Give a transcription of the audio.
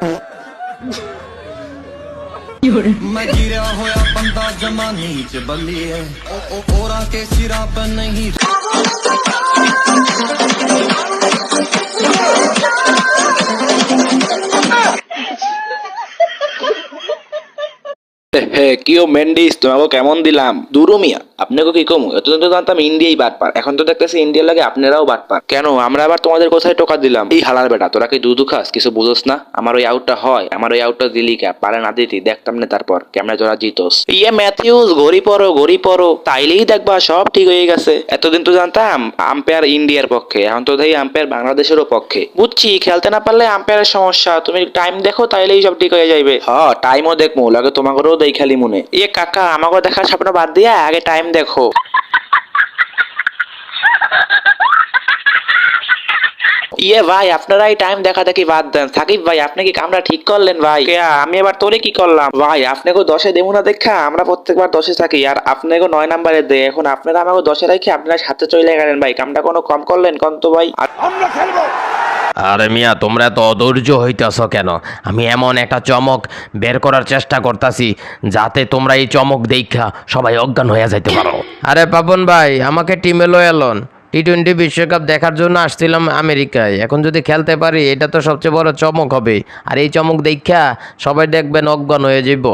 मैं गिरा होया बंदा जमानी च बल्ली है ओरा के सिरा पर नहीं। কিও মেন্ডিস তোমাকে কেমন দিলাম দুরু মিয়া আপনাকে কি কমু এতদিন তো জানতাম ইন্ডিয়াই বাটপার, এখন তো দেখতেছি ইন্ডিয়ার লাগে আপনারাও বাটপার। কেন আমরা আবার তোমাদের কোথায় টোকা দিলাম? এই হালার বেটা তোরা কি দুধু খাস, কিছু বুঝোস না? আমার ওই আউটটা হয়, আমার ওই আউটটা দিলি কে পারে না দিতি দেখতাম না, তারপর কেমনে তোরা জিতোস। ইয়ে ম্যাথিউস ঘড়ি পড়ো তাইলেই দেখবা সব ঠিক হয়ে গেছে। এতদিন তো জানতাম আম্পায়ার ইন্ডিয়ার পক্ষে, এখন তো দেখি আম্পায়ার বাংলাদেশেরও পক্ষে। বুঝছি খেলতে না পারলে আম্পায়ারের সমস্যা, তুমি টাইম দেখো তাইলেই সব ঠিক হয়ে যাইবে। হ্যাঁ টাইমও দেখবো লাগে, তোমাকেও দেই খালি মনে। এ কাকা আমাকে দেখার স্বপ্ন বাদ দিয়া আগে টাইম দেখো। ইয়ে ভাই আপনারা এই টাইম দেখা দেখি বাদ দেন। সাকিব ভাই আপনি কি কামরা ঠিক করলেন ভাই? আমি এবার তোরে কি করলাম ভাই? আপনাকে 10-এ দেবো না দেখা আমরা প্রত্যেকবার 10-এ থাকি, আর আপনাকে 9 নাম্বারে দেয়। এখন আপনারা আমাকে 10-এ রাখি আপনারা 7-এ চলে গেলেন ভাই, কামটা কোনো কম করলেন কোন তো ভাই? আমরা খেলবো। আরে মিয়া তোমরা তো অধৈর্য হইতেছ কেন? আমি এমন একটা চমক বের করার চেষ্টা করতেছি যাতে তোমরা এই চমক দেখা সবাই অজ্ঞান হয়ে যাইতে পারো। আরে পাপন ভাই আমাকে টিমে লয়ে এলন, টি-20 বিশ্বকাপ দেখার জন্য আসছিলাম আমেরিকায়, এখন যদি খেলতে পারি এটা তো সবচেয়ে বড় চমক হবে, আর এই চমক দেখা সবাই দেখবেন অজ্ঞান হয়ে যাইব।